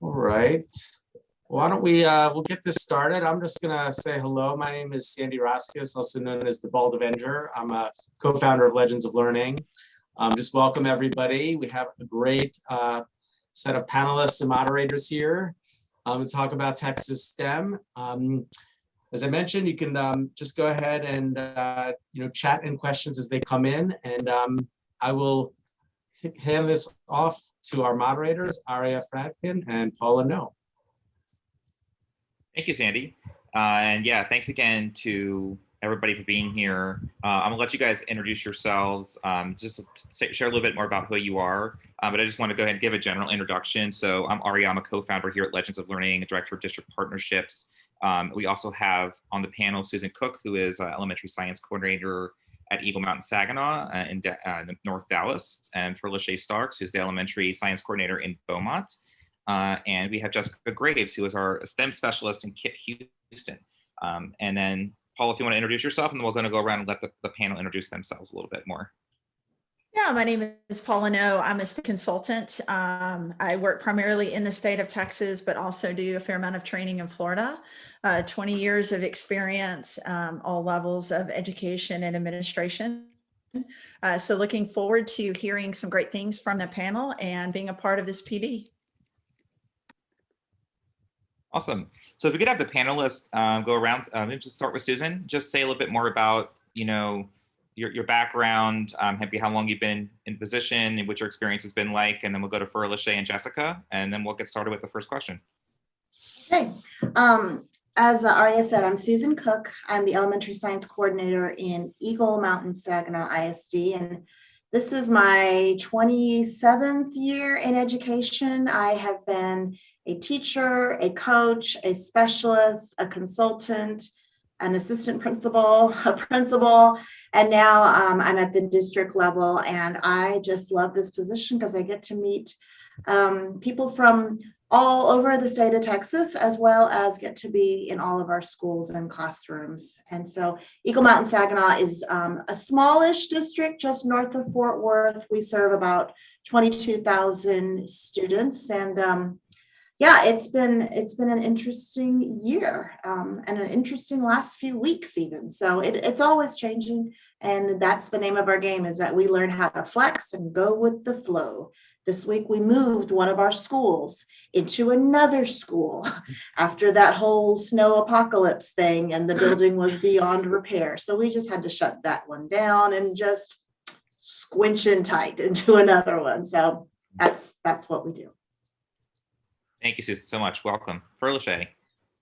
All right. Why don't we'll get this started. I'm just gonna say hello. My name is Sandy Roskis, also known as the Bald Avenger. I'm a co-founder of Legends of Learning. Just welcome everybody. We have a great set of panelists and moderators here to talk about Texas STEM. As I mentioned, you can just go ahead and chat in questions as they come in, and I will hand this off to our moderators, Aryah, Fradkin, and Paula. Thank you, Sandy. And yeah, thanks again to everybody for being here. I'm gonna let you guys introduce yourselves, just to share a little bit more about who you are. But I just want to go ahead and give a general introduction. So I'm Aryah, I'm a co-founder here at Legends of Learning, Director of District Partnerships. We also have on the panel Susan Cook, who is Elementary Science Coordinator at Mountain-Saginaw in North Dallas, and Ferleshare Starks, who's the Elementary Science Coordinator in Beaumont. And we have Jessica Graves, who is our STEM specialist in KIPP Houston. And then Paula, if you want to introduce yourself, and then we're going to go around and let the panel introduce themselves a little bit more. Yeah, my name is Paula. I'm a consultant. I work primarily in the state of Texas, but also do a fair amount of training in Florida. 20 years of experience, all levels of education and administration. So looking forward to hearing some great things from the panel and being a part of this PD. Awesome. So if we could have the panelists go around, maybe just start with Susan. Just say a little bit more about, your background, maybe how long you've been in position and what your experience has been like, and then we'll go to Ferleshare and Jessica, and then we'll get started with the first question. Okay. As Aryah said, I'm Susan Cook. I'm the Elementary Science Coordinator in Mountain-Saginaw ISD, and this is my 27th year in education. I have been a teacher, a coach, a specialist, a consultant, an assistant principal, a principal, and now I'm at the district level, and I just love this position because I get to meet people from all over the state of Texas, as well as get to be in all of our schools and classrooms. And so Mountain-Saginaw is a smallish district just north of Fort Worth. We serve about 22,000 students, and yeah, it's been an interesting year and an interesting last few weeks even. So it's always changing, and that's the name of our game, is that we learn how to flex and go with the flow. This week we moved one of our schools into another school after that whole snow apocalypse thing, and the building was beyond repair. So we just had to shut that one down and just squinch in tight into another one. So that's what we do. Thank you, Susan, so much. Welcome. Ferleshare.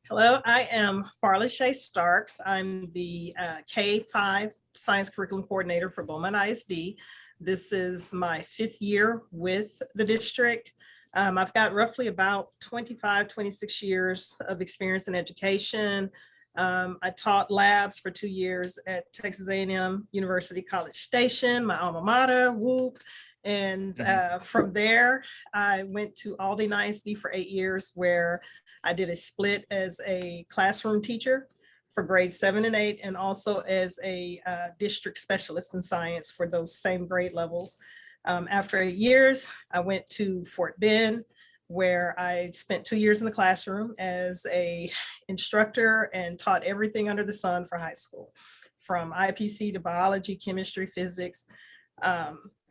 Hello, I am Ferleshare Starks. I'm the K-5 Science Curriculum Coordinator for Beaumont ISD. This is my 5th year with the district. I've got roughly about 25, 26 years of experience in education. I taught labs for 2 years at Texas A&M University College Station, my alma mater, whoop. And from there, I went to Aldine ISD for 8 years, where I did a split as a classroom teacher for grades 7 and 8, and also as a district specialist in science for those same grade levels. After 8 years, I went to Fort Bend, where I spent 2 years in the classroom as a instructor and taught everything under the sun for high school, from IPC to biology, chemistry, physics,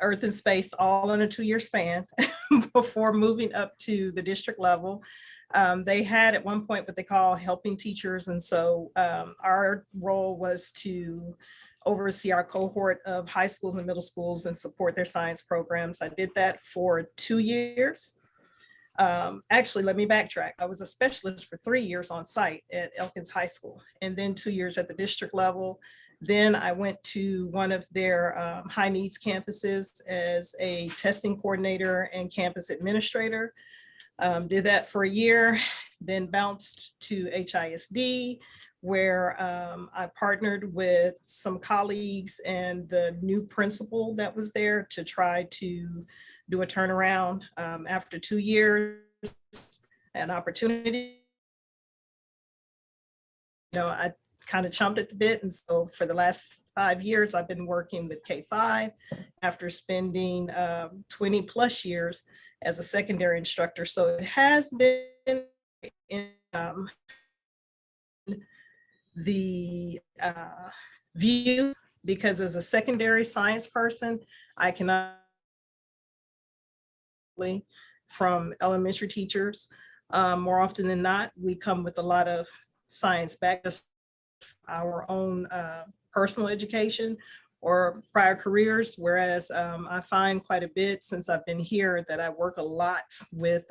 earth and space, all in a 2-year span before moving up to the district level. They had at one point what they call helping teachers. And so our role was to oversee our cohort of high schools and middle schools and support their science programs. I did that for 2 years. Actually, let me backtrack. I was a specialist for 3 years on site at Elkins High School, and then 2 years at the district level. Then I went to one of their high needs campuses as a testing coordinator and campus administrator. Did that for a year, then bounced to HISD, where I partnered with some colleagues and the new principal that was there to try to do a turnaround. After 2 years, an opportunity, I kind of chomped at the bit. And so for the last 5 years, I've been working with K-5 after spending 20 plus years as a secondary instructor. So it has been in the view, because as a secondary science person, I cannot from elementary teachers. More often than not, we come with a lot of science back, our own personal education or prior careers, whereas I find quite a bit since I've been here that I work a lot with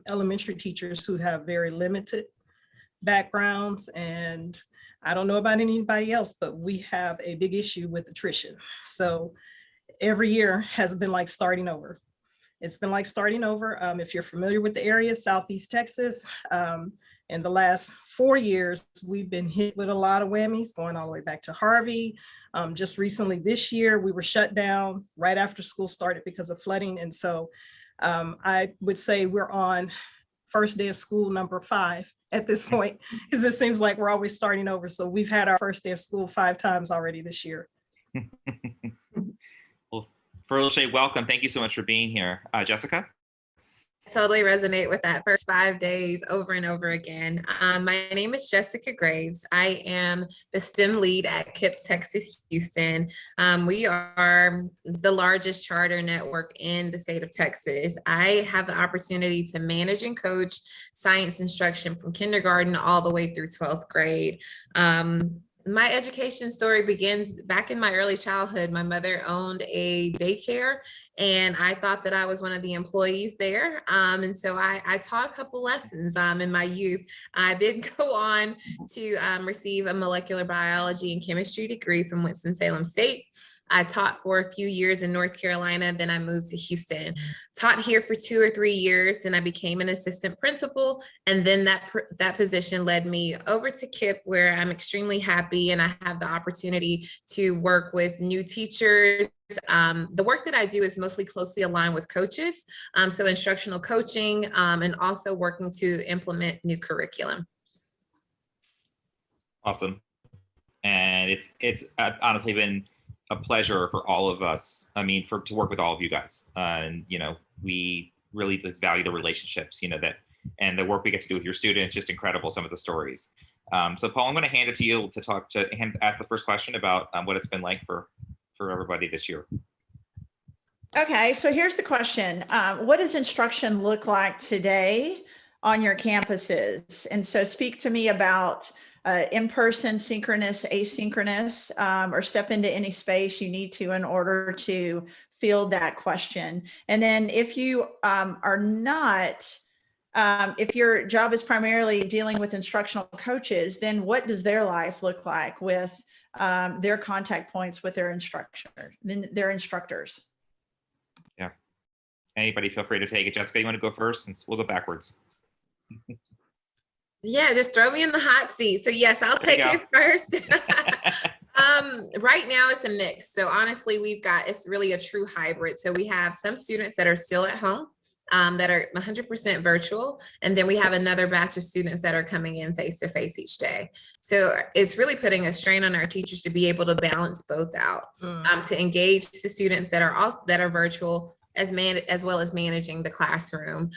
elementary teachers who have very limited backgrounds. And I don't know about anybody else, but we have a big issue with attrition. So every year has been like starting over. It's been like starting over. If you're familiar with the area, Southeast Texas, in the last 4 years, we've been hit with a lot of whammies going all the way back to Harvey. Just recently this year, we were shut down right after school started because of flooding. And so I would say we're on first day of school number 5 at this point, because it seems like we're always starting over. So we've had our first day of school 5 times already this year. Well, Ferleshare, welcome. Thank you so much for being here. Jessica? Totally resonate with that first 5 days over and over again. My name is Jessica Graves. I am the STEM lead at KIPP Texas Houston. We are the largest charter network in the state of Texas. I have the opportunity to manage and coach science instruction from kindergarten all the way through 12th grade. My education story begins back in my early childhood. My mother owned a daycare, and I thought that I was one of the employees there. And so I taught a couple lessons in my youth. I did go on to receive a molecular biology and chemistry degree from Winston-Salem State. I taught for a few years in North Carolina, then I moved to Houston. Taught here for 2 or 3 years, then I became an assistant principal, and then that position led me over to KIPP, where I'm extremely happy and I have the opportunity to work with new teachers. The work that I do is mostly closely aligned with coaches, so instructional coaching, and also working to implement new curriculum. Awesome. And it's honestly been a pleasure for all of us. I mean, to work with all of you guys. And, we really value the relationships, and the work we get to do with your students, just incredible, some of the stories. So Paul, I'm going to hand it to you to ask the first question about what it's been like for everybody this year. Okay, so here's the question. What does instruction look like today on your campuses? And so speak to me about in-person, synchronous, asynchronous, or step into any space you need to in order to field that question. And then if you are not, if your job is primarily dealing with instructional coaches, then what does their life look like with their contact points with their instructors? Yeah. Anybody feel free to take it. Jessica, you want to go first? Since we'll go backwards. Yeah, just throw me in the hot seat. So yes, I'll take it first. Right now it's a mix. So honestly, it's really a true hybrid. So we have some students that are still at home, that are 100% virtual. And then we have another batch of students that are coming in face-to-face each day. So it's really putting a strain on our teachers to be able to balance both out, to engage the students that are virtual, as well as managing the classroom.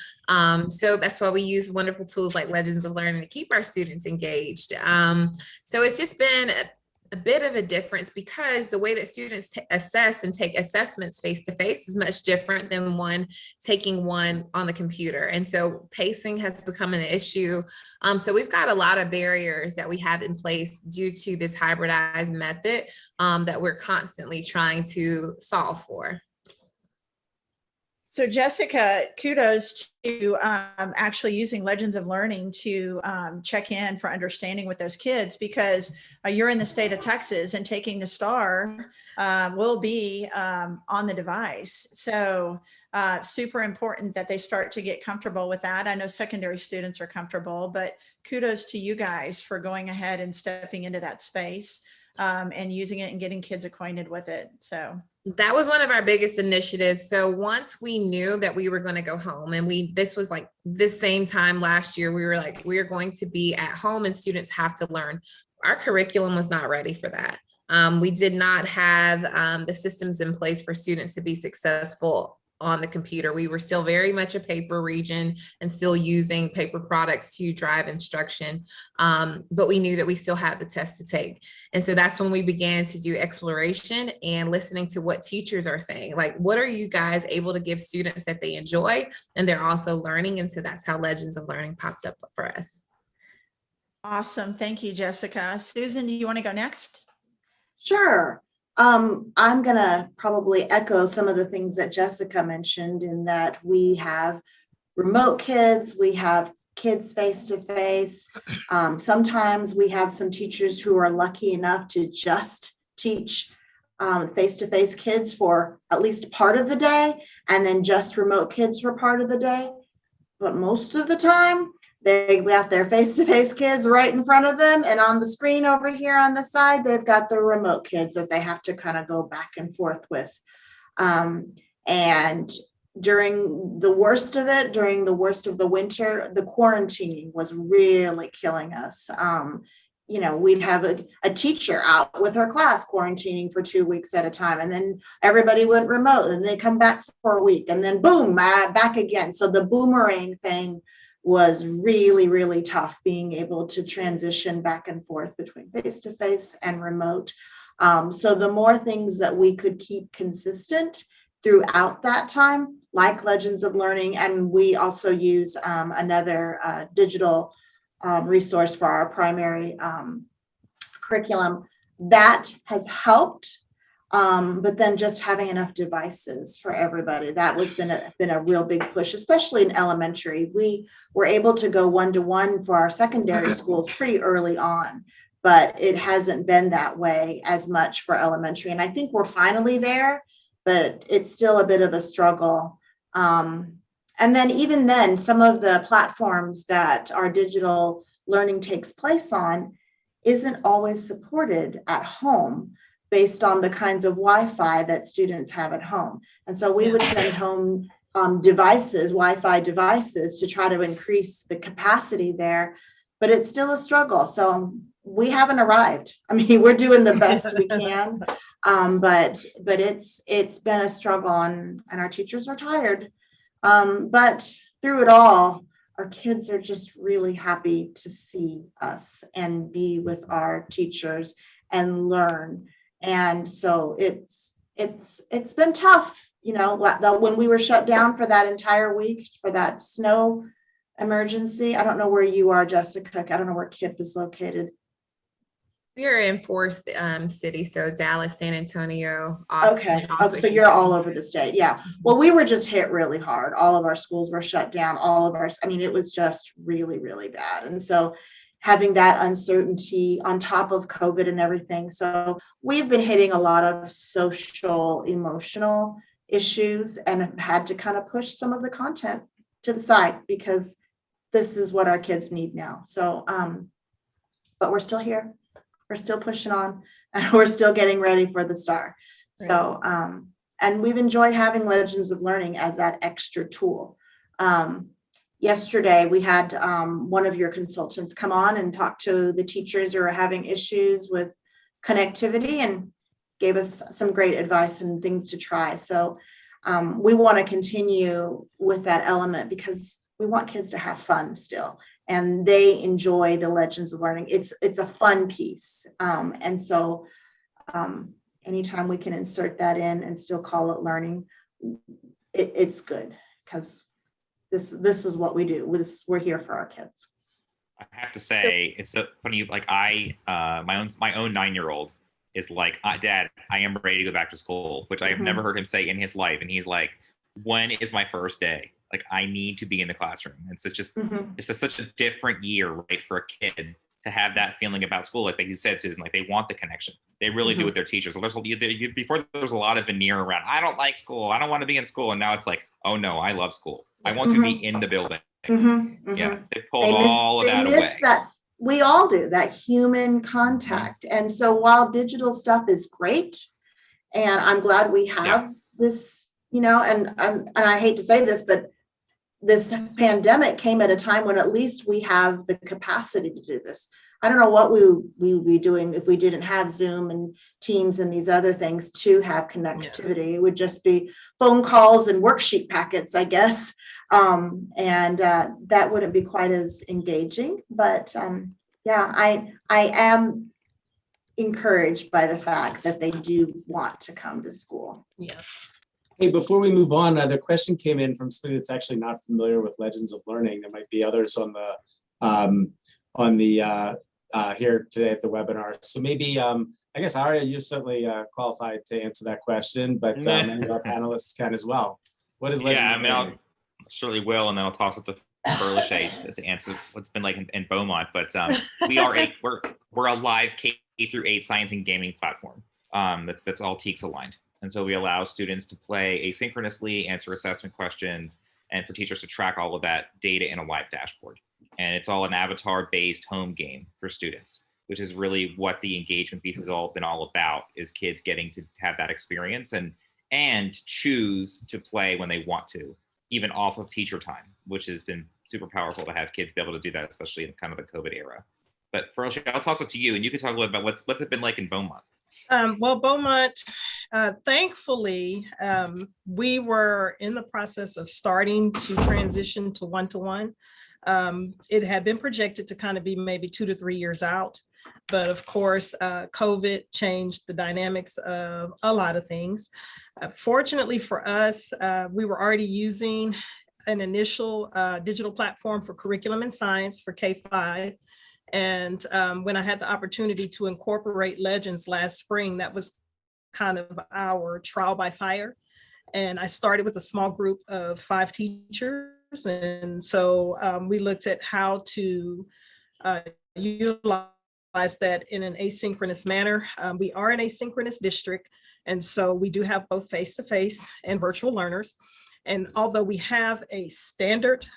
So that's why we use wonderful tools like Legends of Learning to keep our students engaged. So it's just been a bit of a difference, because the way that students assess and take assessments face-to-face is much different than taking one on the computer. And so pacing has become an issue. So we've got a lot of barriers that we have in place due to this hybridized method that we're constantly trying to solve for. So Jessica, kudos to actually using Legends of Learning to check in for understanding with those kids, because you're in the state of Texas and taking the STAR will be on the device. So super important that they start to get comfortable with that. I know secondary students are comfortable, but kudos to you guys for going ahead and stepping into that space and using it and getting kids acquainted with it. So that was one of our biggest initiatives. So once we knew that we were going to go home, and this was like this same time last year, we were like, we're going to be at home and students have to learn. Our curriculum was not ready for that. We did not have the systems in place for students to be successful on the computer. We were still very much a paper region and still using paper products to drive instruction. But we knew that we still had the test to take. And so that's when we began to do exploration and listening to what teachers are saying. Like, what are you guys able to give students that they enjoy and they're also learning? And so that's how Legends of Learning popped up for us. Awesome. Thank you, Jessica. Susan, do you want to go next? Sure. I'm going to probably echo some of the things that Jessica mentioned, in that we have remote kids, we have kids face-to-face. Sometimes we have some teachers who are lucky enough to just teach face-to-face kids for at least part of the day, and then just remote kids for part of the day. But most of the time, they got their face-to-face kids right in front of them, and on the screen over here on the side, they've got the remote kids that they have to kind of go back and forth with. And during the worst of it, during the worst of the winter, the quarantining was really killing us. You know, we'd have a teacher out with her class quarantining for 2 weeks at a time, and then everybody went remote, and they come back for a week, and then boom, back again. So the boomerang thing was really, really tough, being able to transition back and forth between face-to-face and remote. So the more things that we could keep consistent throughout that time, like Legends of Learning, and we also use another digital resource for our primary curriculum, that has helped. But then just having enough devices for everybody, that was been a real big push, especially in elementary. We were able to go one-to-one for our secondary schools pretty early on, but it hasn't been that way as much for elementary. And I think we're finally there, but it's still a bit of a struggle. And then even then, some of the platforms that our digital learning takes place on isn't always supported at home, based on the kinds of Wi-Fi that students have at home. And so we would send home devices, Wi-Fi devices, to try to increase the capacity there, but it's still a struggle. So we haven't arrived. I mean, we're doing the best we can, but it's been a struggle, and our teachers are tired. But through it all, our kids are just really happy to see us and be with our teachers and learn. And so it's been tough, you know, when we were shut down for that entire week for that snow emergency. I don't know where you are, Jessica. I don't know where KIPP is located. We are in 4 cities, so Dallas, San Antonio, Austin. Okay, so you're all over the state. Yeah. Well, we were just hit really hard. All of our schools were shut down. I mean, it was just really, really bad. And so having that uncertainty on top of COVID and everything. So we've been hitting a lot of social, emotional issues, and have had to kind of push some of the content to the side, because this is what our kids need now. So, but we're still here. We're still pushing on, and we're still getting ready for the star. Right. So, and we've enjoyed having Legends of Learning as that extra tool. Yesterday, we had one of your consultants come on and talk to the teachers who are having issues with connectivity, and gave us some great advice and things to try. So we want to continue with that element, because we want kids to have fun still, and they enjoy the Legends of Learning. It's a fun piece. And so anytime we can insert that in and still call it learning, it's good, because this is what we do. We're here for our kids. I have to say, it's so funny. Like my own 9-year-old is like, Dad, I am ready to go back to school, which I have never heard him say in his life. And he's like, when is my first day? Like, I need to be in the classroom. And so it's just, it's such a different year, right, for a kid to have that feeling about school. Like you said, Susan, like they want the connection. They really do with their teachers. So before there was a lot of veneer around, I don't like school, I don't want to be in school. And now it's like, oh no, I love school. I want to be in the building. Yeah, they pulled all of that away. That. We all do, that human contact. And so while digital stuff is great, and I'm glad we have this, you know, and I hate to say this, but this pandemic came at a time when at least we have the capacity to do this. I don't know what we would be doing if we didn't have Zoom and Teams and these other things to have connectivity. It would just be phone calls and worksheet packets, I guess. And that wouldn't be quite as engaging, but yeah, I am encouraged by the fact that they do want to come to school. Yeah. Hey, before we move on, the question came in from somebody that's actually not familiar with Legends of Learning. There might be others on the here today at the webinar. So maybe, I guess, Aryah, you're certainly qualified to answer that question, but many of our panelists can as well. What is Legends of Learning? I surely will, and then I'll toss it to Ferleshare to answer what's been like in Beaumont. But we're a live K-8 science and gaming platform that's all TEKS aligned. And so we allow students to play asynchronously, answer assessment questions, and for teachers to track all of that data in a live dashboard. And it's all an avatar-based home game for students, which is really what the engagement piece has been all about, is kids getting to have that experience and choose to play when they want to, even off of teacher time, which has been super powerful to have kids be able to do that, especially in kind of the COVID era. But Ferleshare, I'll toss it to you, and you can talk a little about what's it been like in Beaumont. Well, Beaumont, thankfully, we were in the process of starting to transition to one-to-one. It had been projected to kind of be maybe 2 to 3 years out. But of course, COVID changed the dynamics of a lot of things. Fortunately for us, we were already using an initial digital platform for curriculum and science for K-5. And when I had the opportunity to incorporate Legends last spring, that was kind of our trial by fire. And I started with a small group of 5 teachers. And so we looked at how to utilize that in an asynchronous manner. We are an asynchronous district. And so we do have both face-to-face and virtual learners. And although we have a standard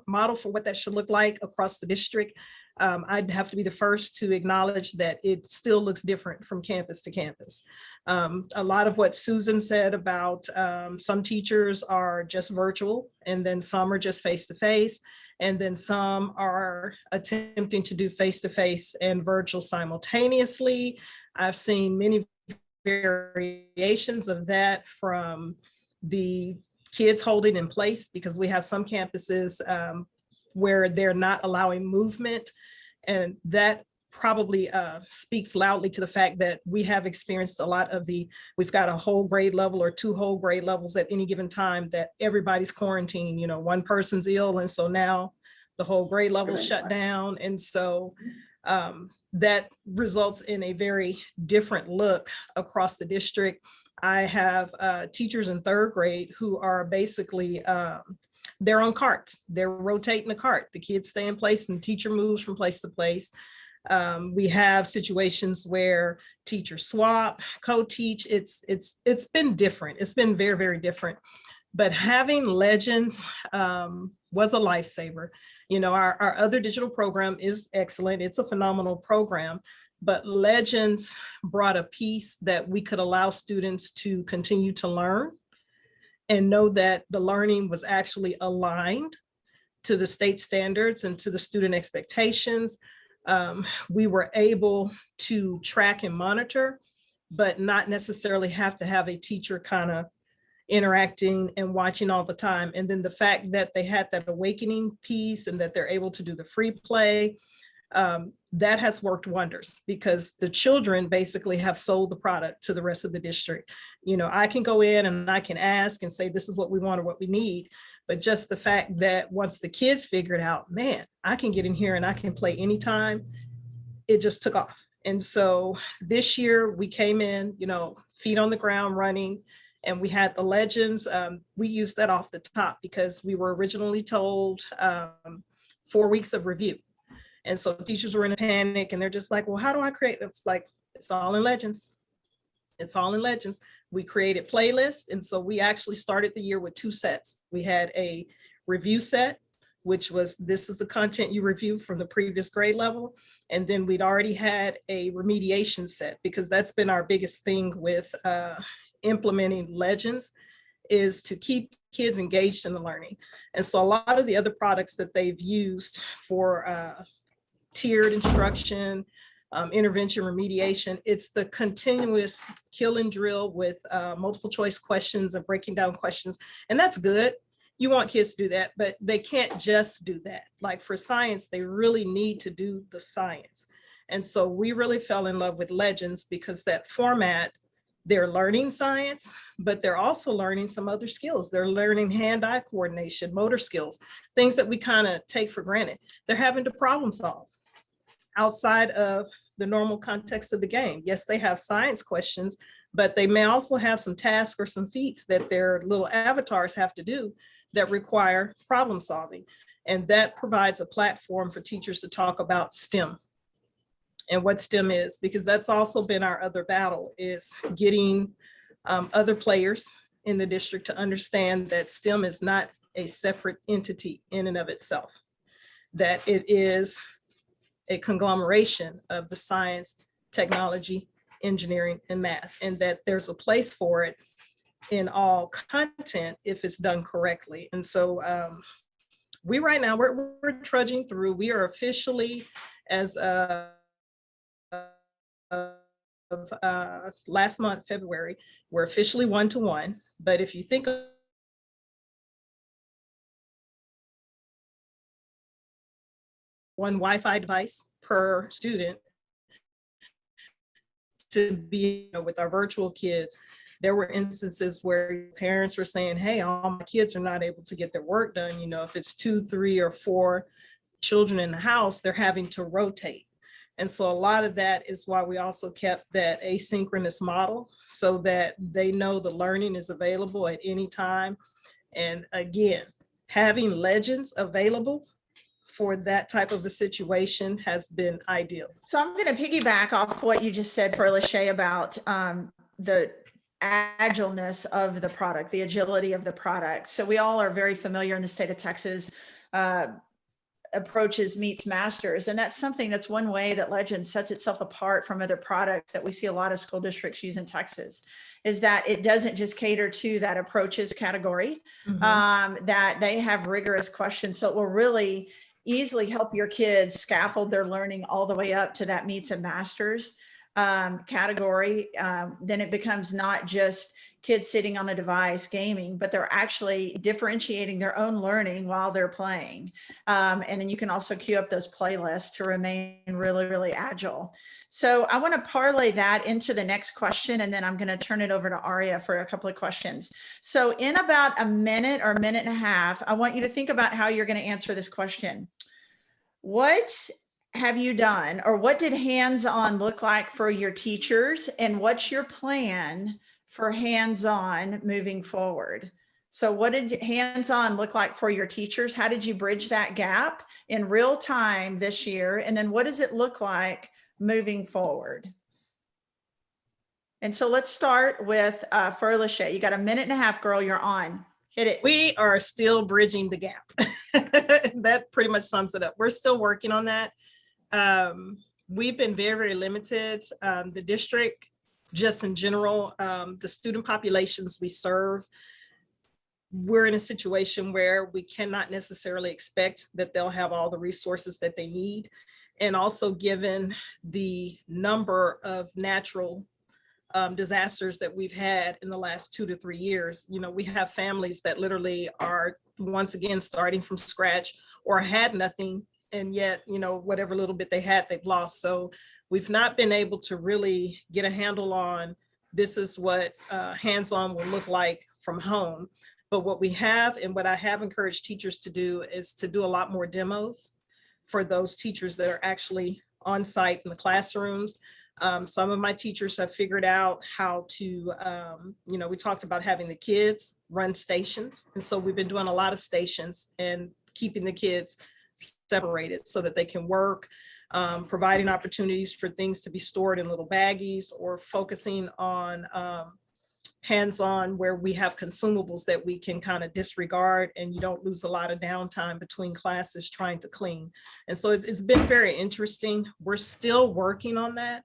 model for what that should look like across the district, I'd have to be the first to acknowledge that it still looks different from campus to campus. A lot of what Susan said about some teachers are just virtual, and then some are just face-to-face, and then some are attempting to do face-to-face and virtual simultaneously. I've seen many variations of that, from the kids holding in place, because we have some campuses where they're not allowing movement. And that probably speaks loudly to the fact that we have experienced a lot of we've got a whole grade level or 2 whole grade levels at any given time that everybody's quarantined. One person's ill, and so now the whole grade level shut down. And so that results in a very different look across the district. I have teachers in 3rd grade who are basically they're on carts. They're rotating the cart. The kids stay in place and the teacher moves from place to place. We have situations where teachers swap, co-teach. It's been different. It's been very, very different. But having Legends was a lifesaver. Our other digital program is excellent. It's a phenomenal program. But Legends brought a piece that we could allow students to continue to learn and know that the learning was actually aligned to the state standards and to the student expectations. We were able to track and monitor, but not necessarily have to have a teacher kind of interacting and watching all the time. And then the fact that they had that awakening piece and that they're able to do the free play, that has worked wonders, because the children basically have sold the product to the rest of the district. I can go in and I can ask and say, this is what we want or what we need. But just the fact that once the kids figured out, man, I can get in here and I can play anytime, it just took off. And so this year we came in, feet on the ground running, and we had the Legends. We used that off the top because we were originally told 4 weeks of review. And so teachers were in a panic, and they're just like, well, how do I create? It's like, it's all in Legends. It's all in Legends. We created playlists. And so we actually started the year with 2 sets. We had a review set, which was, this is the content you reviewed from the previous grade level. And then we'd already had a remediation set, because that's been our biggest thing with implementing Legends, is to keep kids engaged in the learning. And so a lot of the other products that they've used for tiered instruction, intervention, remediation. It's the continuous kill and drill with multiple choice questions and breaking down questions. And that's good. You want kids to do that, but they can't just do that. Like for science, they really need to do the science. And so we really fell in love with Legends because that format, they're learning science, but they're also learning some other skills. They're learning hand-eye coordination, motor skills, things that we kind of take for granted. They're having to problem solve outside of the normal context of the game. Yes, they have science questions, but they may also have some tasks or some feats that their little avatars have to do that require problem solving. And that provides a platform for teachers to talk about STEM and what STEM is, because that's also been our other battle, is getting other players in the district to understand that STEM is not a separate entity in and of itself, that it is a conglomeration of the science, technology, engineering, and math, and that there's a place for it in all content if it's done correctly. And so we right now, we're trudging through. We are officially, as of last month, February, we're officially 1-to-1. But if you think of one Wi-Fi device per student to be with our virtual kids, there were instances where parents were saying, hey, all my kids are not able to get their work done. If it's 2, 3, or 4 children in the house, they're having to rotate. And so a lot of that is why we also kept that asynchronous model, so that they know the learning is available at any time. And again, having Legends available for that type of a situation has been ideal. So I'm going to piggyback off what you just said, Ferleshare, about the agileness of the product, the agility of the product. So we all are very familiar in the state of Texas, approaches meets masters. And that's one way that Legends sets itself apart from other products that we see a lot of school districts use in Texas, is that it doesn't just cater to that approaches category, that they have rigorous questions. So it will really easily help your kids scaffold their learning all the way up to that meets and masters category. Then it becomes not just kids sitting on a device gaming, but they're actually differentiating their own learning while they're playing. And then you can also queue up those playlists to remain really, really agile. So I want to parlay that into the next question, and then I'm going to turn it over to Aryah for a couple of questions. So in about a minute or a minute and a half, I want you to think about how you're going to answer this question. What have you done, or what did hands-on look like for your teachers, and what's your plan for hands-on moving forward? So what did hands-on look like for your teachers? How did you bridge that gap in real time this year? And then what does it look like moving forward? And so let's start with Ferleshare. You got a minute and a half, girl, you're on. Hit it. We are still bridging the gap. That pretty much sums it up. We're still working on that. We've been very, very limited. The district, just in general, the student populations we serve, we're in a situation where we cannot necessarily expect that they'll have all the resources that they need. And also given the number of natural disasters that we've had in the last 2 to 3 years, we have families that literally are once again starting from scratch or had nothing, and yet, whatever little bit they had, they've lost. So we've not been able to really get a handle on this is what hands-on will look like from home. But what we have, and what I have encouraged teachers to do, is to do a lot more demos for those teachers that are actually on site in the classrooms. Some of my teachers have figured out how to, we talked about having the kids run stations. And so we've been doing a lot of stations and keeping the kids separated so that they can work, providing opportunities for things to be stored in little baggies, or focusing on hands-on where we have consumables that we can kind of disregard, and you don't lose a lot of downtime between classes trying to clean. And so it's been very interesting. We're still working on that.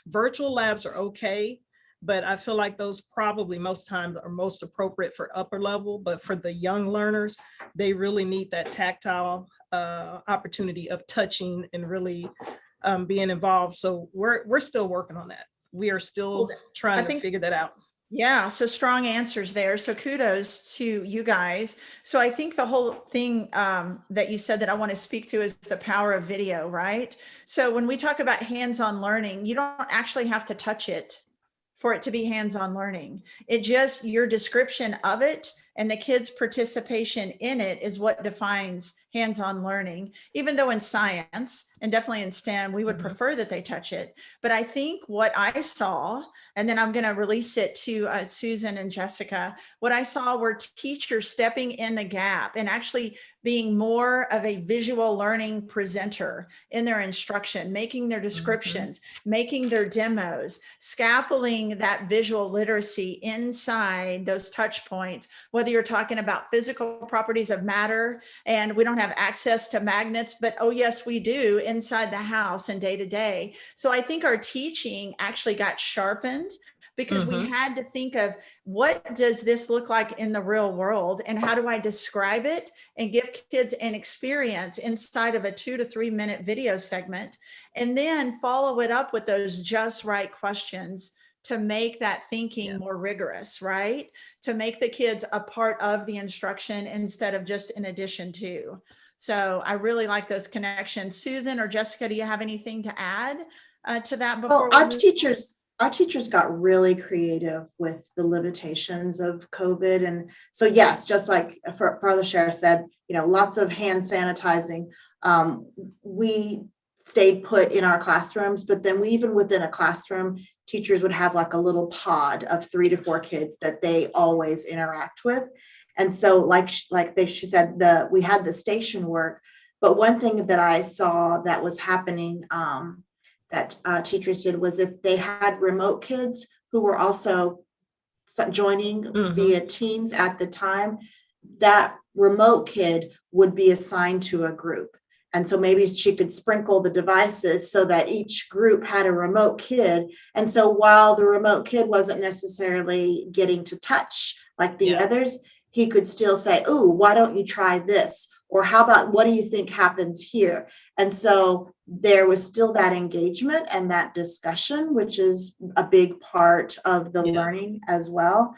Virtual labs are okay, but I feel like those probably most times are most appropriate for upper level, but for the young learners, they really need that tactile opportunity of touching and really being involved. So we're still working on that. We are still trying to figure that out. Yeah, so strong answers there. So kudos to you guys. So I think the whole thing that you said that I want to speak to is the power of video, right? So when we talk about hands-on learning, you don't actually have to touch it for it to be hands-on learning. It just, your description of it and the kids' participation in it is what defines hands-on learning, even though in science and definitely in STEM, we would prefer that they touch it. But I think what I saw, and then I'm going to release it to Susan and Jessica, what I saw were teachers stepping in the gap and actually being more of a visual learning presenter in their instruction, making their descriptions, making their demos, scaffolding that visual literacy inside those touch points, whether you're talking about physical properties of matter and we don't have access to magnets, but oh yes, we do inside the house and day to day. So I think our teaching actually got sharpened because we had to think of what does this look like in the real world and how do I describe it and give kids an experience inside of a 2 to 3 minute video segment, and then follow it up with those just right questions to make that thinking more rigorous, right? To make the kids a part of the instruction instead of just in addition to. So I really like those connections. Susan or Jessica, do you have anything to add to that before? Well, our teachers got really creative with the limitations of COVID. And so, yes, just like Ferleshare said, lots of hand sanitizing. We stayed put in our classrooms, but then even within a classroom, teachers would have like a little pod of 3 to 4 kids that they always interact with. And so she said, we had the station work, but one thing that I saw that was happening that teachers did was if they had remote kids who were also joining via Teams at the time, that remote kid would be assigned to a group. And so maybe she could sprinkle the devices so that each group had a remote kid. And so while the remote kid wasn't necessarily getting to touch like the others, he could still say, "Oh, why don't you try this?" Or how about, what do you think happens here? And so there was still that engagement and that discussion, which is a big part of the learning as well.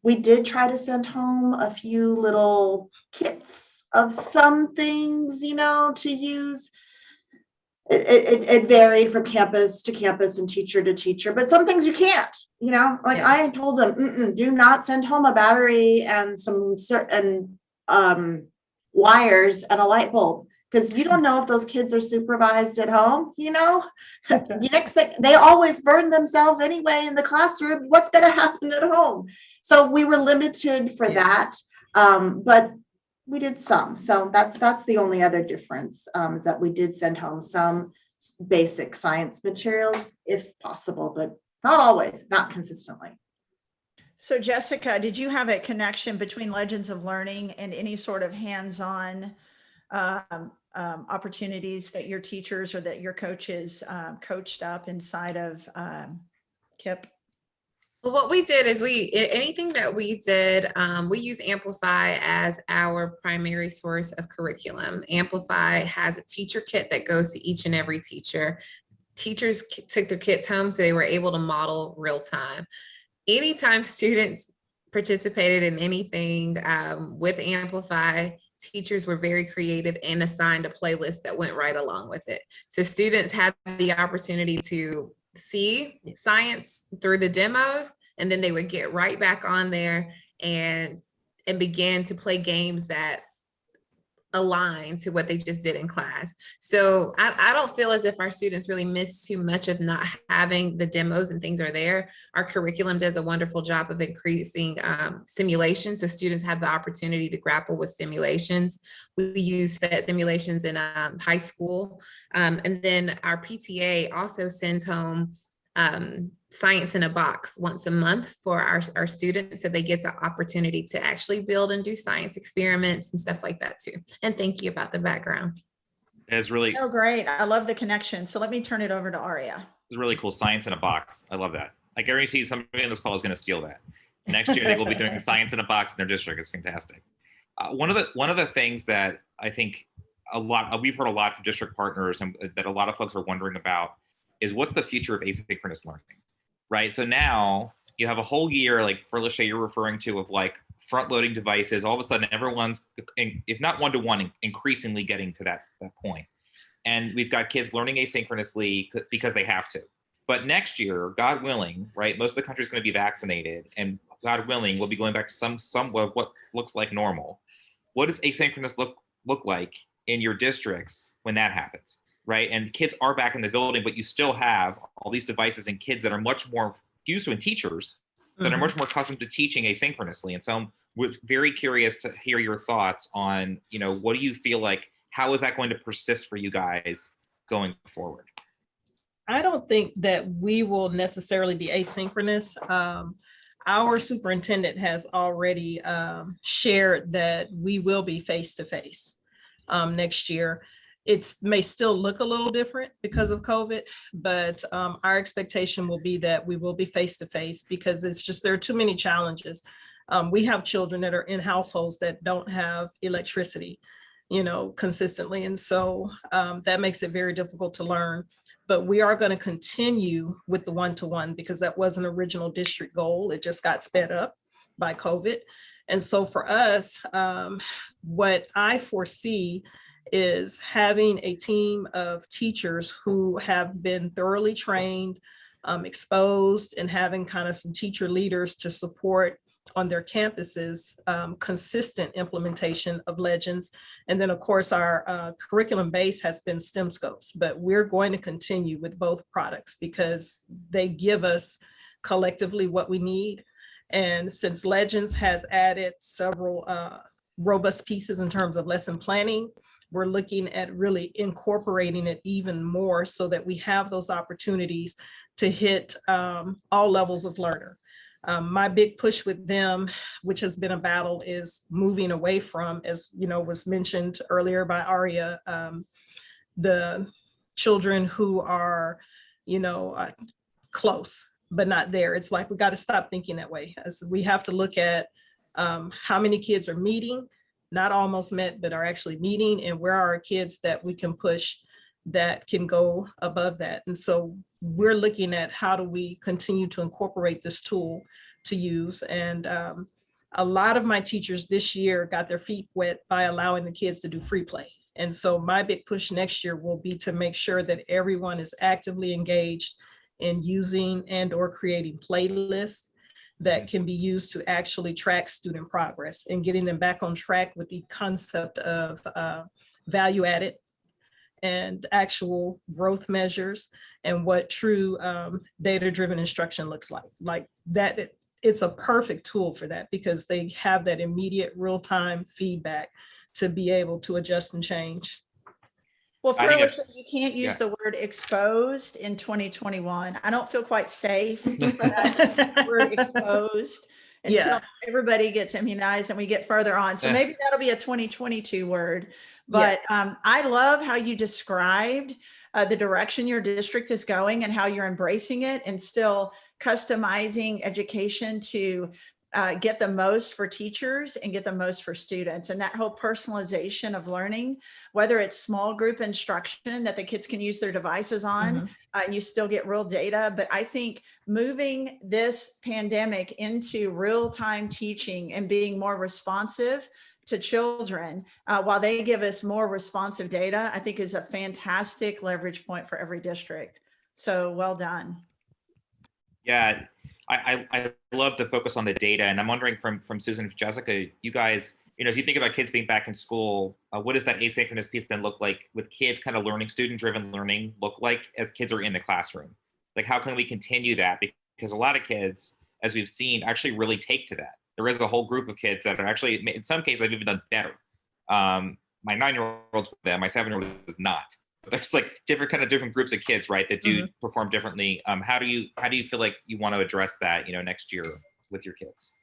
We did try to send home a few little kits of some things, to use. It varied from campus to campus and teacher to teacher, but some things you can't, I told them, do not send home a battery and some certain wires and a light bulb, because you don't know if those kids are supervised at home, The next thing, they always burn themselves anyway in the classroom. What's going to happen at home? So we were limited for that, but we did some. So that's the only other difference, is that we did send home some basic science materials if possible, but not always, not consistently. So Jessica, did you have a connection between Legends of Learning and any sort of hands-on opportunities that your teachers or that your coaches coached up inside of KIPP? Well, what we did is anything that we did, we use Amplify as our primary source of curriculum. Amplify has a teacher kit that goes to each and every teacher. Teachers took their kits home, so they were able to model real time. Anytime students participated in anything with Amplify, teachers were very creative and assigned a playlist that went right along with it. So students had the opportunity to see science through the demos, and then they would get right back on there and begin to play games that align to what they just did in class. So I don't feel as if our students really miss too much of not having the demos and things are there. Our curriculum does a wonderful job of increasing simulations, so students have the opportunity to grapple with simulations. We use FET simulations in high school, and then our PTA also sends home science in a box once a month for our students, so they get the opportunity to actually build and do science experiments and stuff like that too. And thank you about the background. It's really great. I love the connection. So let me turn it over to Aryah. It's really cool. Science in a box. I love that. I guarantee somebody on this call is going to steal that. Next year, they will be doing science in a box in their district. It's fantastic. One of the things that I think we've heard a lot from district partners and that a lot of folks are wondering about is what's the future of asynchronous learning, right? So now you have a whole year, like Ferleshare you're referring to, of like front-loading devices. All of a sudden, everyone's, if not one-to-one, increasingly getting to that point. And we've got kids learning asynchronously because they have to. But next year, God willing, right, most of the country is going to be vaccinated, and God willing, we'll be going back to some of what looks like normal. What does asynchronous look like in your districts when that happens, right? And kids are back in the building, but you still have all these devices and kids that are much more used to, and teachers that are much more accustomed to teaching asynchronously. And so I'm very curious to hear your thoughts on, what do you feel like, how is that going to persist for you guys going forward? I don't think that we will necessarily be asynchronous. Our superintendent has already shared that we will be face-to-face next year. It may still look a little different because of COVID, but our expectation will be that we will be face-to-face because it's just, there are too many challenges. We have children that are in households that don't have electricity, consistently. And so that makes it very difficult to learn. But we are going to continue with the one-to-one because that was an original district goal. It just got sped up by COVID. And so for us, what I foresee is having a team of teachers who have been thoroughly trained, exposed, and having kind of some teacher leaders to support on their campuses, consistent implementation of Legends. And then of course our curriculum base has been STEM scopes, but we're going to continue with both products because they give us collectively what we need. And since Legends has added several robust pieces in terms of lesson planning, we're looking at really incorporating it even more so that we have those opportunities to hit all levels of learner. My big push with them, which has been a battle, is moving away from, as was mentioned earlier by Aryah, the children who are, close, but not there. It's like, we got to stop thinking that way. As we have to look at how many kids are meeting, not almost met, but are actually meeting, and where are our kids that we can push that can go above that. And so we're looking at how do we continue to incorporate this tool to use. And a lot of my teachers this year got their feet wet by allowing the kids to do free play. And so my big push next year will be to make sure that everyone is actively engaged in using and or creating playlists that can be used to actually track student progress and getting them back on track with the concept of value added and actual growth measures and what true data-driven instruction looks like that. It's a perfect tool for that because they have that immediate real-time feedback to be able to adjust and change. Well, you can't use the word exposed in 2021. I don't feel quite safe with that word exposed until everybody gets immunized and we get further on. So maybe that'll be a 2022 word. But I love how you described the direction your district is going and how you're embracing it and still customizing education to get the most for teachers and get the most for students. And that whole personalization of learning, whether it's small group instruction that the kids can use their devices on, and you still get real data. But I think moving this pandemic into real-time teaching and being more responsive to children while they give us more responsive data, I think is a fantastic leverage point for every district. So well done. Yeah, I love the focus on the data, and I'm wondering from Susan and Jessica, you guys, as you think about kids being back in school, what does that asynchronous piece then look like with kids kind of learning, student-driven learning look like as kids are in the classroom? Like, how can we continue that? Because a lot of kids, as we've seen, actually really take to that. There is a whole group of kids that are actually, in some cases, I've even done better. My 9-year-old's with them, my 7-year-old is not. There's like different groups of kids, right, that do perform differently. How do you feel like you want to address that, next year with your kids?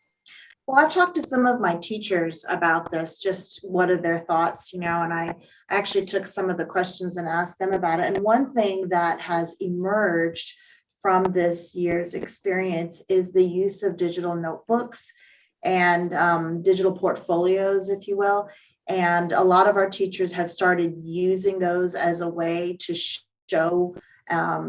Well, I've talked to some of my teachers about this, just what are their thoughts, and I actually took some of the questions and asked them about it. And one thing that has emerged from this year's experience is the use of digital notebooks and digital portfolios, if you will. And a lot of our teachers have started using those as a way to show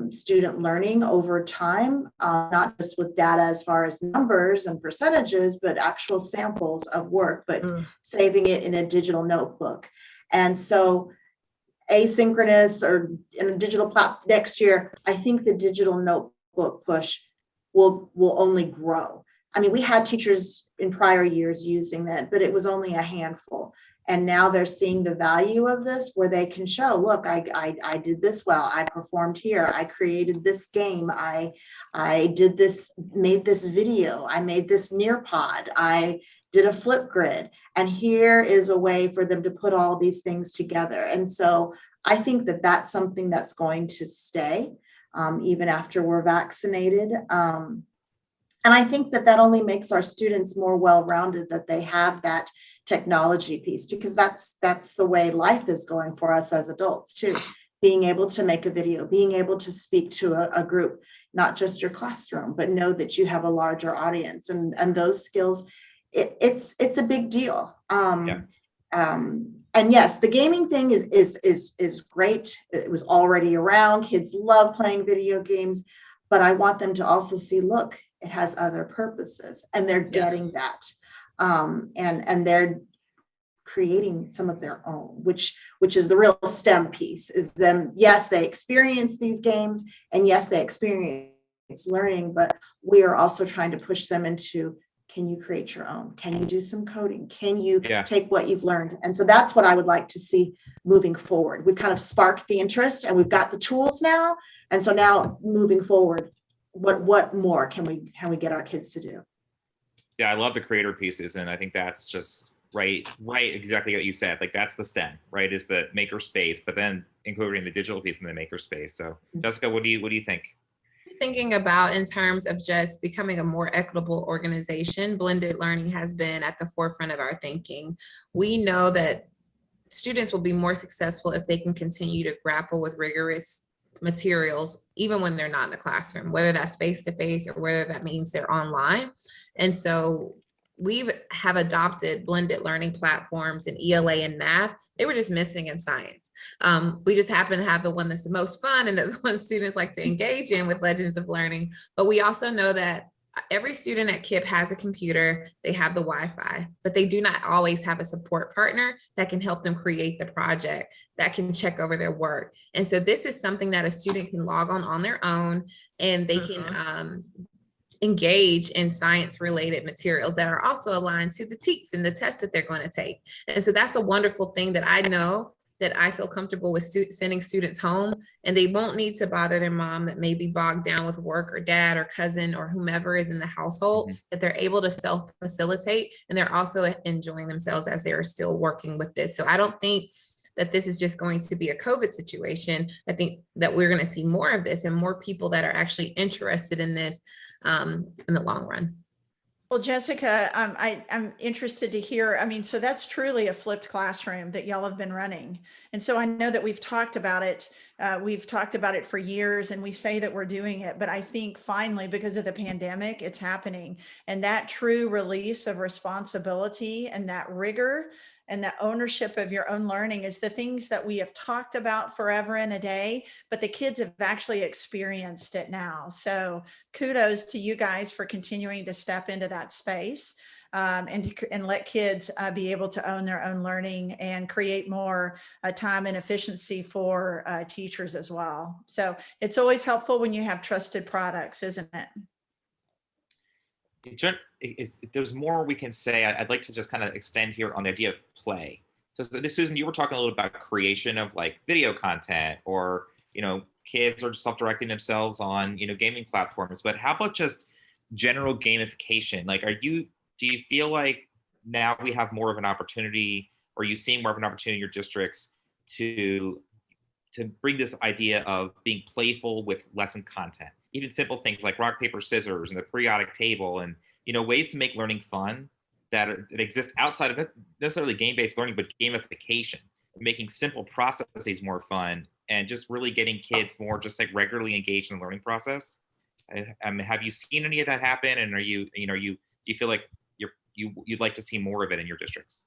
student learning over time, not just with data as far as numbers and percentages, but actual samples of work, but saving it in a digital notebook. And so asynchronous or in a digital platform next year, I think the digital notebook push will only grow. I mean, we had teachers in prior years using that, but it was only a handful. And now they're seeing the value of this where they can show, look, I did this well. I performed here. I created this game. I did this, made this video. I made this Nearpod. I did a Flipgrid. And here is a way for them to put all these things together. And so I think that that's something that's going to stay even after we're vaccinated. And I think that that only makes our students more well-rounded, that they have that technology piece, because that's the way life is going for us as adults too. Being able to make a video, being able to speak to a group, not just your classroom, but know that you have a larger audience, and those skills, it's a big deal. And yes, the gaming thing is great. It was already around. Kids love playing video games, but I want them to also see, look, it has other purposes, and they're getting that. And they're creating some of their own, which is the real STEM piece, is them, yes, they experience these games, and yes, they experience learning, but we are also trying to push them into, can you create your own? Can you do some coding? Can you take what you've learned? And so that's what I would like to see moving forward. We've kind of sparked the interest, and we've got the tools now. And so now moving forward, what more can we get our kids to do? Yeah, I love the creator pieces, and I think that's just right, exactly what you said. Like, that's the STEM, right? Is the maker space, but then incorporating the digital piece in the maker space. So, Jessica, what do you think? Thinking about in terms of just becoming a more equitable organization, blended learning has been at the forefront of our thinking. We know that students will be more successful if they can continue to grapple with rigorous materials, even when they're not in the classroom, whether that's face-to-face or whether that means they're online. And so we have adopted blended learning platforms in ELA and math. They were just missing in science. We just happen to have the one that's the most fun and the one students like to engage in with Legends of Learning. But we also know that every student at KIPP has a computer, they have the Wi-Fi, but they do not always have a support partner that can help them create the project, that can check over their work. And so this is something that a student can log on their own, and they can engage in science-related materials that are also aligned to the TEKS and the tests that they're going to take. And so that's a wonderful thing that I know that I feel comfortable with sending students home, and they won't need to bother their mom that may be bogged down with work, or dad or cousin or whomever is in the household, that they're able to self-facilitate, and they're also enjoying themselves as they're still working with this. So I don't think that this is just going to be a COVID situation. I think that we're going to see more of this and more people that are actually interested in this in the long run. Well, Jessica, I'm interested to hear, I mean, so that's truly a flipped classroom that y'all have been running. And so I know that we've talked about it. We've talked about it for years, and we say that we're doing it, but I think finally, because of the pandemic, it's happening. And that true release of responsibility and that rigor and the ownership of your own learning is the things that we have talked about forever and a day, but the kids have actually experienced it now. So kudos to you guys for continuing to step into that space and let kids be able to own their own learning and create more time and efficiency for teachers as well. So it's always helpful when you have trusted products, isn't it? If there's more we can say, I'd like to just kind of extend here on the idea of play. So Susan, you were talking a little about creation of like video content, or, kids are self-directing themselves on, gaming platforms, but how about just general gamification? Like, do you feel like now we have more of an opportunity, or are you seeing more of an opportunity in your districts to bring this idea of being playful with lesson content? Even simple things like rock, paper, scissors and the periodic table, and ways to make learning fun that exist outside of it, necessarily game-based learning, but gamification, making simple processes more fun, and just really getting kids more just like regularly engaged in the learning process. have you seen any of that happen? And do you feel like you'd like to see more of it in your districts?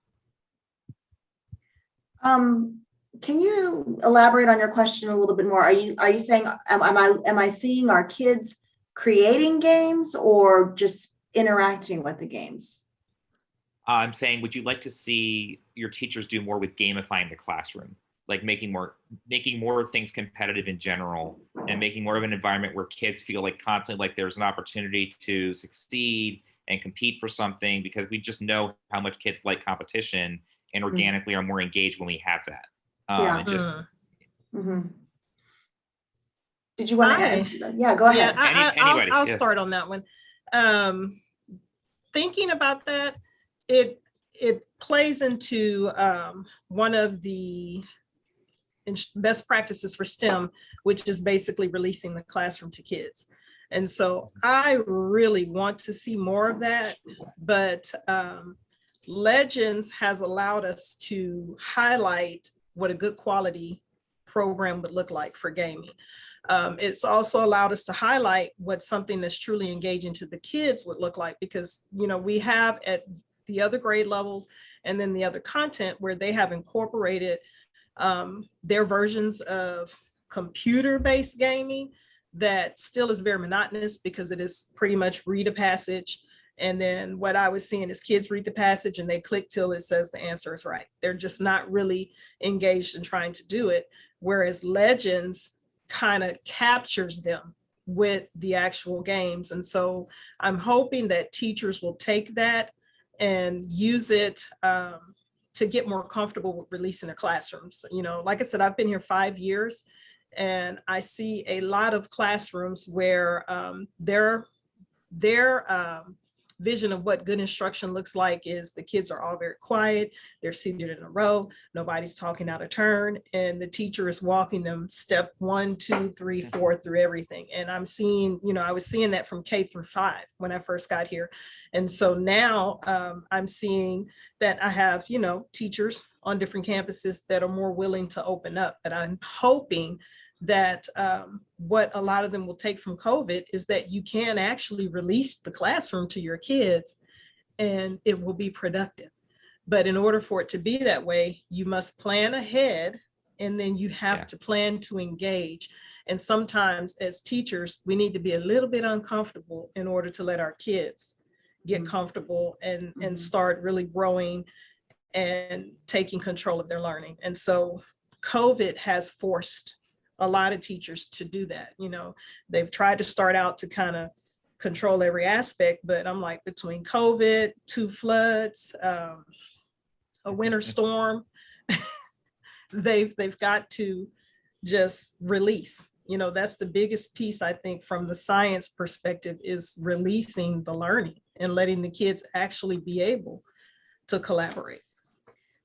Can you elaborate on your question a little bit more? Are you saying, am I seeing our kids creating games or just interacting with the games? I'm saying, would you like to see your teachers do more with gamifying the classroom, like making more things competitive in general, and making more of an environment where kids feel like constantly like there's an opportunity to succeed and compete for something, because we just know how much kids like competition and organically are more engaged when we have that. And just Did you want to answer that? Yeah, go ahead. I'll start on that one. Thinking about that, it plays into one of the best practices for STEM, which is basically releasing the classroom to kids. And so I really want to see more of that, but Legends has allowed us to highlight what a good quality program would look like for gaming. It's also allowed us to highlight what something that's truly engaging to the kids would look like, because, you know, we have at the other grade levels and then the other content where they have incorporated their versions of computer-based gaming that still is very monotonous, because it is pretty much read a passage. And then what I was seeing is kids read the passage and they click till it says the answer is right. They're just not really engaged in trying to do it. Whereas Legends kind of captures them with the actual games. And so I'm hoping that teachers will take that and use it to get more comfortable with releasing the classrooms. You know, like I said, I've been here 5 years, and I see a lot of classrooms where their vision of what good instruction looks like is the kids are all very quiet, they're seated in a row, nobody's talking out of turn, and the teacher is walking them step 1, 2, 3, 4 through everything. And I'm seeing, you know, I was seeing that from K through 5 when I first got here. And so now I'm seeing that I have, you know, teachers on different campuses that are more willing to open up. But I'm hoping that what a lot of them will take from COVID is that you can actually release the classroom to your kids and it will be productive. But in order for it to be that way, you must plan ahead, and then you have to plan to engage. And sometimes as teachers, we need to be a little bit uncomfortable in order to let our kids get comfortable and start really growing and taking control of their learning. And so COVID has forced a lot of teachers to do that. You know, they've tried to start out to kind of control every aspect, but I'm like, between COVID, 2 floods, a winter storm, they've got to just release. You know, that's the biggest piece, I think, from the science perspective, is releasing the learning and letting the kids actually be able to collaborate.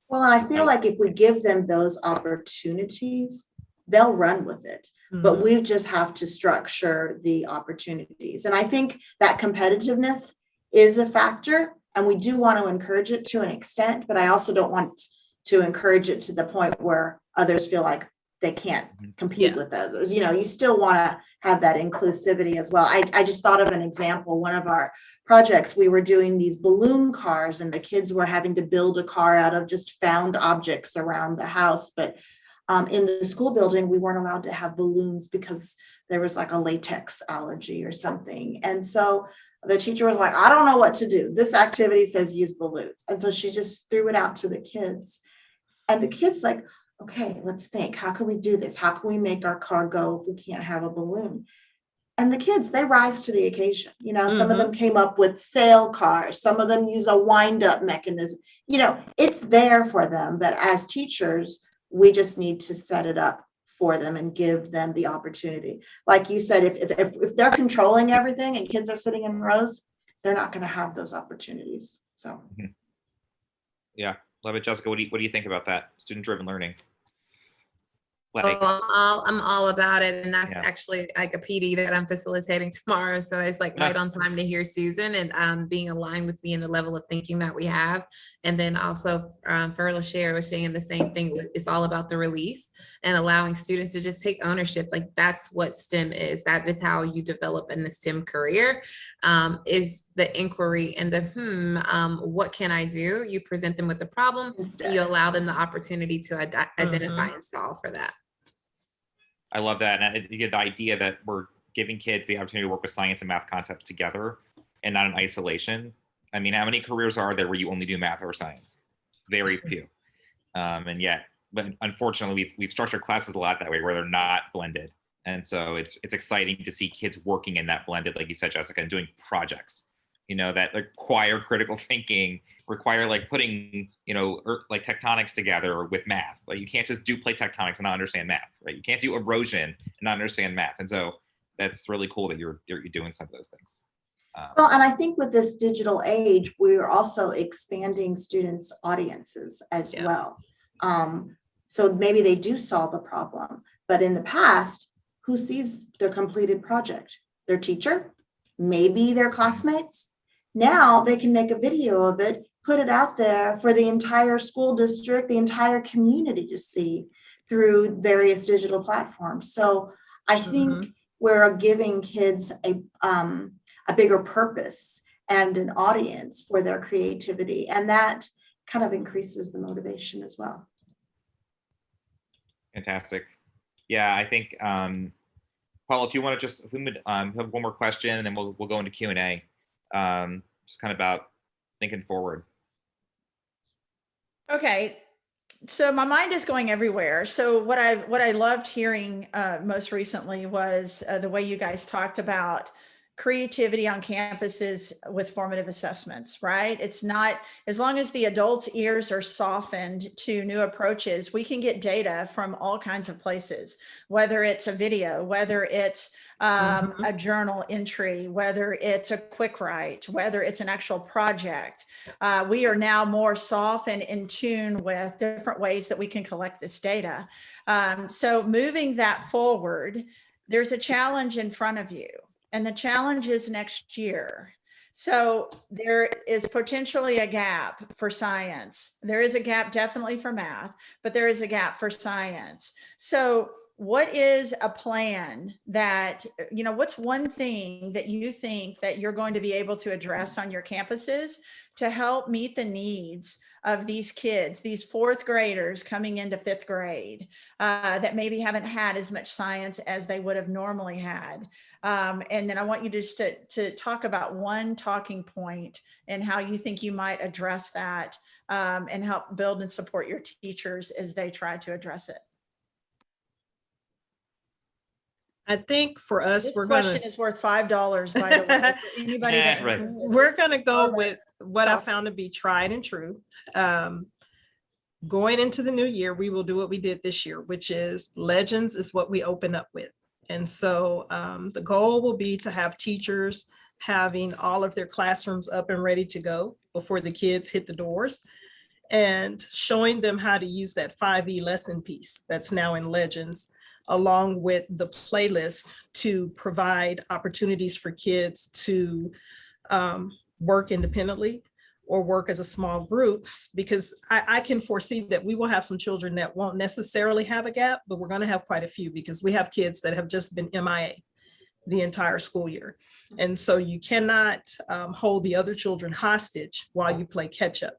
Well, and I feel like if we give them those opportunities, they'll run with it. But we just have to structure the opportunities. And I think that competitiveness is a factor, and we do want to encourage it to an extent, but I also don't want to encourage it to the point where others feel like they can't compete with others. You know, you still want to have that inclusivity as well. I just thought of an example. One of our projects, we were doing these balloon cars, and the kids were having to build a car out of just found objects around the house. But in the school building, we weren't allowed to have balloons because there was like a latex allergy or something. And so the teacher was like, I don't know what to do. This activity says use balloons. And so she just threw it out to the kids. And the kids like, okay, let's think. How can we do this? How can we make our car go if we can't have a balloon? And the kids, they rise to the occasion. You know, some of them came up with sail cars. Some of them use a wind-up mechanism. You know, it's there for them. But as teachers, we just need to set it up for them and give them the opportunity. Like you said, if they're controlling everything and kids are sitting in rows, they're not going to have those opportunities. So, yeah, love it, Jessica. What do you think about that? Student-driven learning. Like, I'm all about it. And that's Yeah. actually like a PD that I'm facilitating tomorrow. So it's like right on time to hear Susan and being aligned with me in the level of thinking that we have. And then also Ferleshare was saying the same thing. It's all about the release and allowing students to just take ownership. Like that's what STEM is. That is how you develop in the STEM career, is the inquiry and the what can I do? You present them with the problem, and you allow them the opportunity to identify and solve for that. I love that. And you get the idea that we're giving kids the opportunity to work with science and math concepts together and not in isolation. I mean, how many careers are there where you only do math or science? Very few. And yet, but unfortunately, we've structured classes a lot that way where they're not blended. And so it's exciting to see kids working in that blended, like you said, Jessica, and doing projects, you know, that require critical thinking, require like putting, you know, like tectonics together with math. Like you can't just do plate tectonics and not understand math, right? You can't do erosion and not understand math. And so that's really cool that you're doing some of those things. Well, and I think with this digital age, we're also expanding students' audiences as well. So maybe they do solve a problem, but in the past, who sees their completed project? Their teacher, maybe their classmates. Now they can make a video of it, put it out there for the entire school district, the entire community to see through various digital platforms. So I think we're giving kids a bigger purpose and an audience for their creativity. And that kind of increases the motivation as well. Fantastic. Yeah, I think, Paula, if you want to just have one more question and then we'll go into Q&A. Just kind of about thinking forward. Okay, so my mind is going everywhere. So what I loved hearing most recently was the way you guys talked about creativity on campuses with formative assessments, right? It's not, as long as the adults' ears are softened to new approaches, we can get data from all kinds of places, whether it's a video, whether it's a journal entry, whether it's a quick write, whether it's an actual project. We are now more soft and in tune with different ways that we can collect this data. So moving that forward, there's a challenge in front of you. And the challenge is next year. So there is potentially a gap for science. There is a gap definitely for math, but there is a gap for science. So what is a plan that, you know, what's one thing that you think that you're going to be able to address on your campuses to help meet the needs of these kids, these fourth graders coming into fifth grade that maybe haven't had as much science as they would have normally had? And then I want you just to talk about one talking point and how you think you might address that and help build and support your teachers as they try to address it. I think for us, This we're question going to is worth $5, by the way. For anybody that Right. we're going to go with what I found to be tried and true. Going into the new year, we will do what we did this year, which is legends is what we open up with. And so the goal will be to have teachers having all of their classrooms up and ready to go before the kids hit the doors, and showing them how to use that 5E lesson piece that's now in Legends, along with the playlist to provide opportunities for kids to work independently or work as a small group, because I can foresee that we will have some children that won't necessarily have a gap, but we're going to have quite a few because we have kids that have just been MIA the entire school year. And so you cannot hold the other children hostage while you play catch up,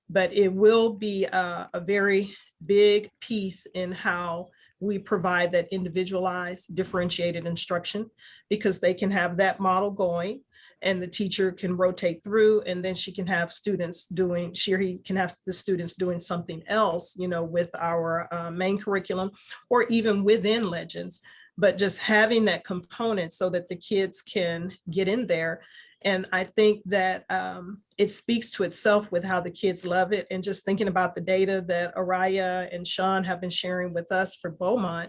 but it will be a very big piece in how we provide that individualized, differentiated instruction, because they can have that model going and the teacher can rotate through, and then she or he can have the students doing something else, you know, with our main curriculum or even within Legends, but just having that component so that the kids can get in there. And I think that it speaks to itself with how the kids love it. And just thinking about the data that Aryah and Sean have been sharing with us for Beaumont,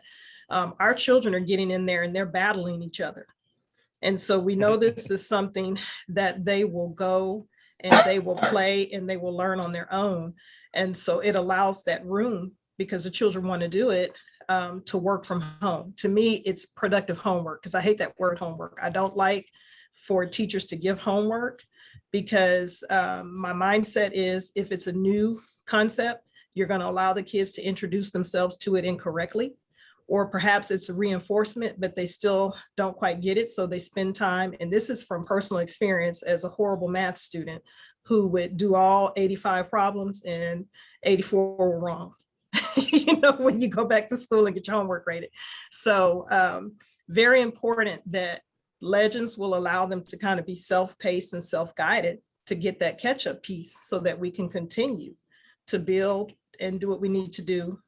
our children are getting in there and they're battling each other. And so we know this is something that they will go and they will play and they will learn on their own. And so it allows that room because the children want to do it to work from home. To me, it's productive homework, because I hate that word homework. I don't like for teachers to give homework, because my mindset is if it's a new concept, you're going to allow the kids to introduce themselves to it incorrectly, or perhaps it's a reinforcement, but they still don't quite get it. So they spend time, and this is from personal experience as a horrible math student who would do all 85 problems and 84 were wrong. When you go back to school and get your homework graded. So very important that Legends will allow them to kind of be self-paced and self-guided to get that catch-up piece, so that we can continue to build and do what we need to do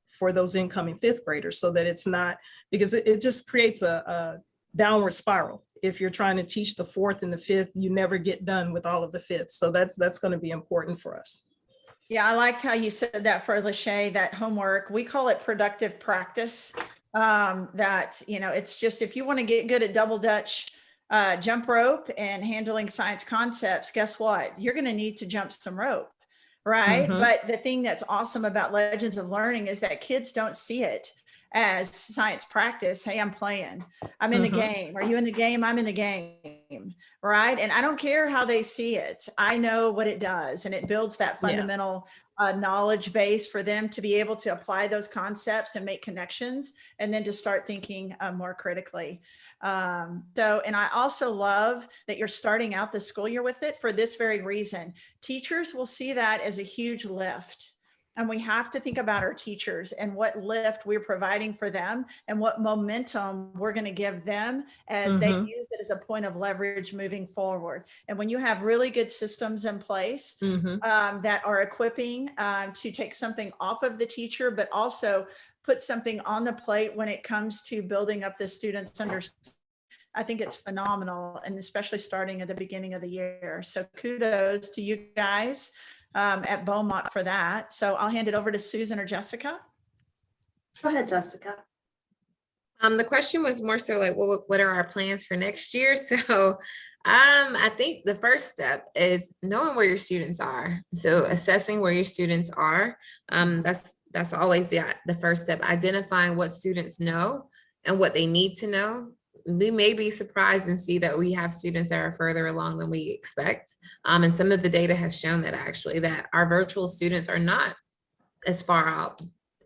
for those incoming fifth graders, so that it's not, because it just creates a downward spiral. If you're trying to teach the fourth and the fifth, you never get done with all of the fifths. So that's going to be important for us. Yeah, I liked how you said that, Ferleshare, that homework. We call it productive practice. That, it's just, if you want to get good at double Dutch jump rope and handling science concepts, guess what? You're going to need to jump some rope, right? Mhm. But the thing that's awesome about Legends of Learning is that kids don't see it as science practice. Hey, I'm playing. I'm in the game. Are you in the game? I'm in the game, right? And I don't care how they see it. I know what it does, and it builds that fundamental knowledge base for them to be able to apply those concepts and make connections, and then to start thinking more critically. And I also love that you're starting out the school year with it for this very reason. Teachers will see that as a huge lift. And we have to think about our teachers and what lift we're providing for them and what momentum we're going to give them as they use it as a point of leverage moving forward. And when you have really good systems in place that are equipping to take something off of the teacher, but also put something on the plate when it comes to building up the students' understanding, I think it's phenomenal, and especially starting at the beginning of the year. So kudos to you guys at Beaumont for that. So I'll hand it over to Susan or Jessica. Go ahead, Jessica. The question was more so like, what are our plans for next year? So I think the first step is knowing where your students are. So assessing where your students are. That's always the first step. Identifying what students know and what they need to know. We may be surprised and see that we have students that are further along than we expect. And some of the data has shown that actually that our virtual students are not as far out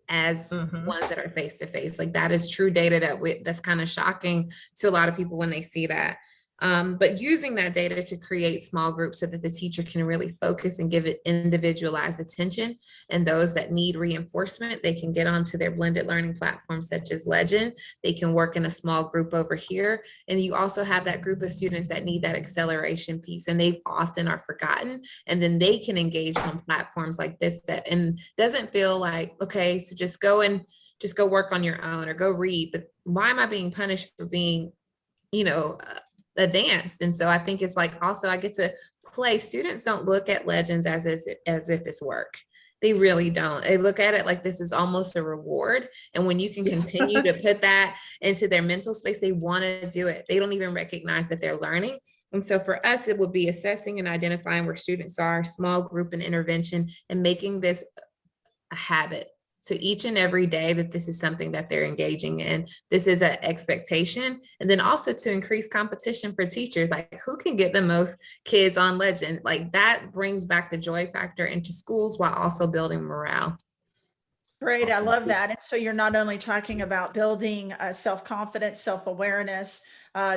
as ones that are face-to-face. Like that is true data that's kind of shocking to a lot of people when they see that. But using that data to create small groups so that the teacher can really focus and give it individualized attention. And those that need reinforcement, they can get onto their blended learning platforms such as Legend. They can work in a small group over here. And you also have that group of students that need that acceleration piece, and they often are forgotten. And then they can engage on platforms like this and doesn't feel like, okay, so just go work on your own or go read. But why am I being punished for being, advanced? And so I think it's like, also I get to play. Students don't look at Legends as if it's work. They really don't. They look at it like this is almost a reward. And when you can continue to put that into their mental space, they want to do it. They don't even recognize that they're learning. And so for us, it would be assessing and identifying where students are, small group and intervention, and making this a habit. So each and every day that this is something that they're engaging in, this is an expectation. And then also to increase competition for teachers, like who can get the most kids on Legend? Like that brings back the joy factor into schools while also building morale. Great, I love that. And so you're not only talking about building self-confidence, self-awareness,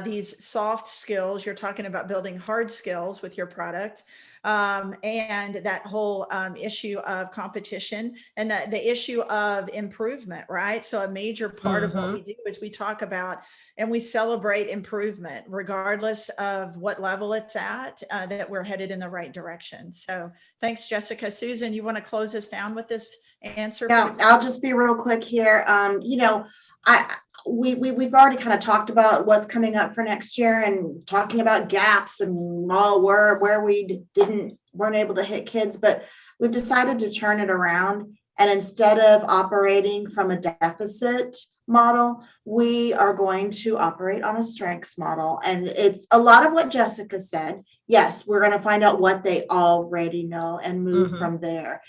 these soft skills, you're talking about building hard skills with your product. And that whole issue of competition and the issue of improvement, right? So a major part of what we do is we talk about and we celebrate improvement, regardless of what level it's at, that we're headed in the right direction. So thanks, Jessica. Susan, you want to close us down with this answer? Yeah, I'll just be real quick here. We've already kind of talked about what's coming up for next year and talking about gaps and all where we weren't able to hit kids, but we've decided to turn it around. And instead of operating from a deficit model, we are going to operate on a strengths model. And it's a lot of what Jessica said. Yes, we're going to find out what they already know and move from there.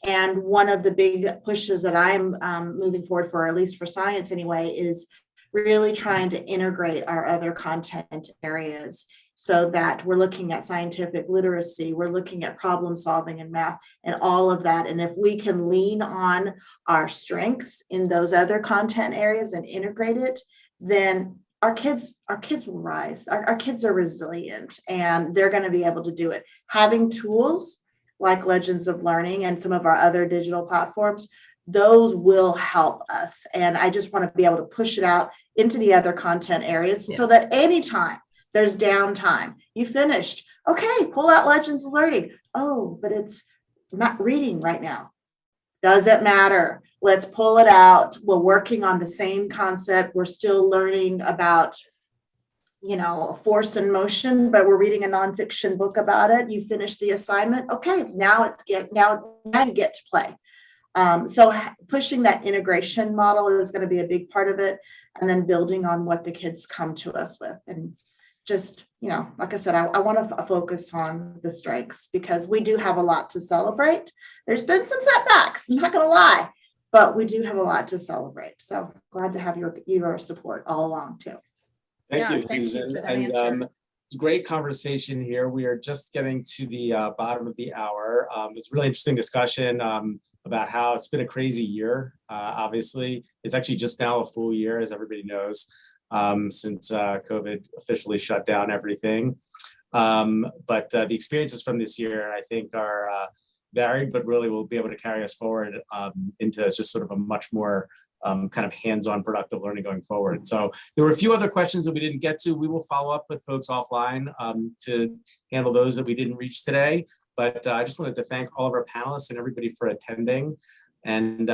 And one of the big pushes that I'm moving forward for, at least for science anyway, is really trying to integrate our other content areas so that we're looking at scientific literacy, we're looking at problem solving and math and all of that. And if we can lean on our strengths in those other content areas and integrate it, then our kids will rise. Our kids are resilient and they're going to be able to do it. Having tools like Legends of Learning and some of our other digital platforms, those will help us. And I just want to be able to push it out into the other content areas so that anytime there's downtime, you finished, okay, pull out Legends of Learning. Oh, but it's not reading right now. Doesn't matter. Let's pull it out. We're working on the same concept. We're still learning about, force and motion, but we're reading a nonfiction book about it. You finish the assignment. Okay, now you get to play. So pushing that integration model is going to be a big part of it, and then building on what the kids come to us with. And just, like I said, I want to focus on the strengths because we do have a lot to celebrate. There's been some setbacks, I'm not going to lie, but we do have a lot to celebrate. So glad to have your support all along too. Thank you, thank you Susan. for that And answer. great conversation here. We are just getting to the bottom of the hour. It's a really interesting discussion about how it's been a crazy year. Obviously, it's actually just now a full year, as everybody knows, since COVID officially shut down everything. But the experiences from this year, I think, are varied, but really will be able to carry us forward into just sort of a much more kind of hands-on productive learning going forward. So there were a few other questions that we didn't get to. We will follow up with folks offline to handle those that we didn't reach today. But I just wanted to thank all of our panelists and everybody for attending. And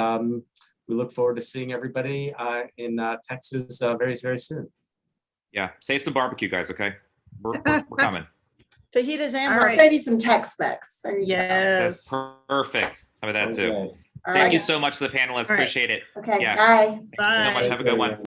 we look forward to seeing everybody in Texas very, very soon. Yeah, save some barbecue, guys, okay? We're coming. Fajitas and All right. Maybe some tech specs. There you go. Yes. That's perfect. Some of that too. Okay. All Thank right. you so much to the panelists. All right. Appreciate it. Okay, Yeah. bye. Thank you so much. Bye. Have a good one.